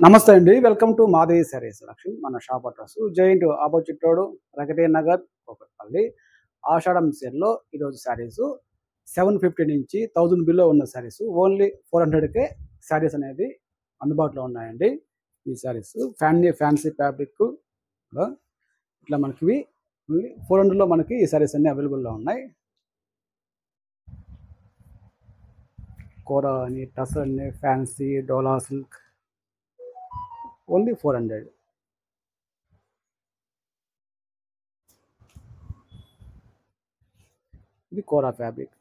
నమస్తే అండి. Welcome to Madhavi sarees selection. మన shop address giant opposite road, Pragathi Nagar, Kukatpally. Ashadham సేల్‌లో ఈరోజు శారీస్ 750 నుంచి 1000 బిలో ఉన్న శారీస్ ఓన్లీ 400కే శారీస్ అనేది అందుబాటులో ఉన్నాయండి. ఈ శారీస్ ఫ్యాన్సీ ఫ్యాబ్రిక్ ఇట్లా మనకివి ఓన్లీ 400లో మనకి ఈ శారీస్ అన్నీ అవైలబుల్‌లో ఉన్నాయి. కోరా అని, టసర్ అని, ఫ్యాన్సీ, డోలా సిల్క్ ఓన్లీ 400. ఇది కోరా ఫ్యాబ్రిక్.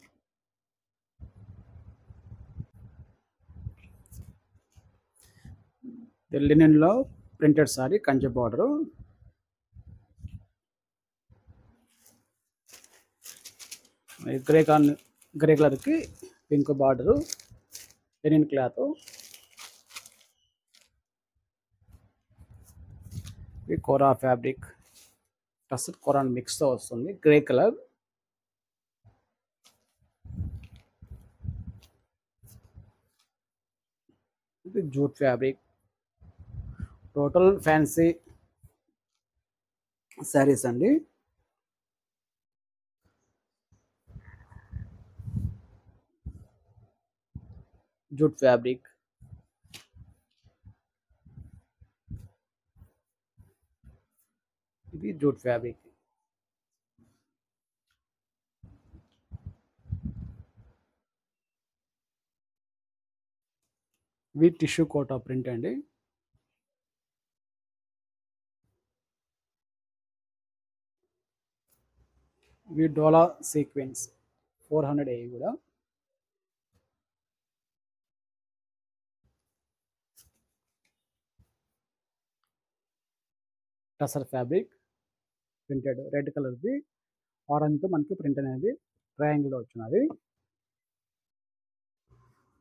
లినెన్‌లో printed saree, Kanchi border. Grey కలర్కి పింక్ బార్డరు, లెనిన్ క్లాత్. ఇది కోరా ఫ్యాబ్రిక్, టసర్ కోరాన్ మిక్స్తో వస్తుంది. Grey colour. ఇది jute fabric. Total fancy sarees అండి. Jute fabric. ఇది జూట్ ఫ్యాబ్రిక్. ఇవి టిష్యూ కోటా ప్రింట్ అండి. ఇవి డోలా సీక్వెన్స్ 400 అయ్యి కూడా. టసర్ ఫ్యాబ్రిక్ ప్రింటెడ్ రెడ్ కలర్ది, ఆరెంజ్తో మనకి ప్రింట్ అనేది ట్రయాంగిల్లో వచ్చినది.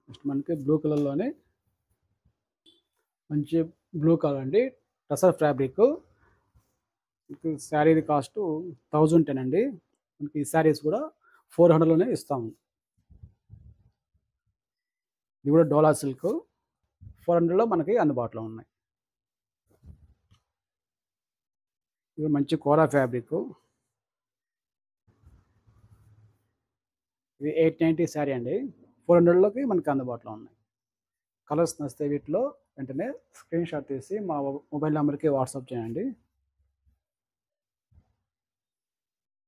నెక్స్ట్ మనకి బ్లూ కలర్లోనే మంచి బ్లూ కలర్ అండి. టసర్ ఫ్యాబ్రిక్. శారీ కాస్ట్ 1010 అండి. మనకి ఈ శారీస్ కూడా 400లోనే ఇస్తాము. ఇది కూడా డోలా సిల్క్ 400లో మనకి అందుబాటులో ఉన్నాయి. ఇది మంచి కోరా ఫ్యాబ్రిక్. ఇది 890 శారీ అండి. 400లోకి మనకి అందుబాటులో ఉన్నాయి. కలర్స్ నచ్చితే వీటిలో వెంటనే స్క్రీన్ షాట్ తీసి మా మొబైల్ నెంబర్కి వాట్సాప్ చేయండి.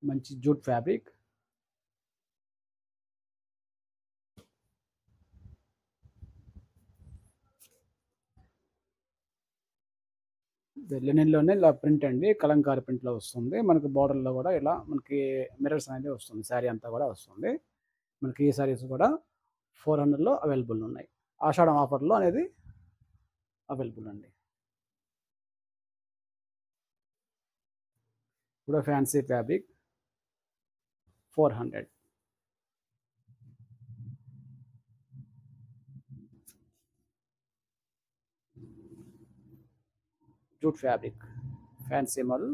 మంచి జూట్ ఫ్యాబ్రిక్. లెనిన్లోనే ఇలా ప్రింట్ అండి, కలంకారీ ప్రింట్లో వస్తుంది. మనకి బార్డర్లో కూడా ఇలా మనకి మిర్రర్స్ అనేది వస్తుంది. శారీ అంతా కూడా వస్తుంది. మనకి ఈ శారీస్ కూడా 400లో అవైలబుల్ ఉన్నాయి. ఆషాఢం ఆఫర్లో అనేది అవైలబుల్ అండి. కూడా fancy fabric 400. Jute fabric fancy model,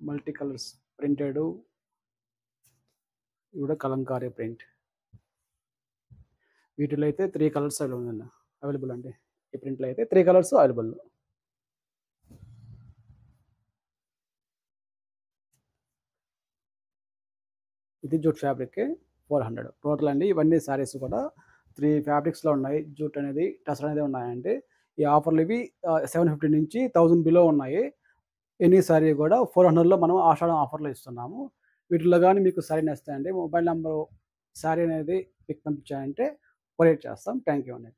multi colours printed. ఇది కూడా కలంకారీ ప్రింట్. వీటిలో అయితే 3 కలర్స్ అవైలబుల్ అండి. ఈ ప్రింట్లో అయితే 3 కలర్స్ అవైలబుల్. ఇది జూట్ ఫ్యాబ్రిక్ 400 టోటల్ అండి. ఇవన్నీ శారీస్ కూడా 3 ఫ్యాబ్రిక్స్లో ఉన్నాయి. జూట్ అనేది, టసర్ అనేది ఉన్నాయండి. ఈ ఆఫర్లు ఇవి 750 నుంచి 1000 బిలో ఉన్నాయి. ఎనీ శారీ కూడా 400లో మనం ఆషాఢం ఆఫర్లో ఇస్తున్నాము. వీటిలో కానీ మీకు శారీ నచ్చితే అండి మొబైల్ నెంబరు శారీ అనేది పిక్ పంపించారంటే కొరియర్ చేస్తాం. థ్యాంక్ యూ అండి.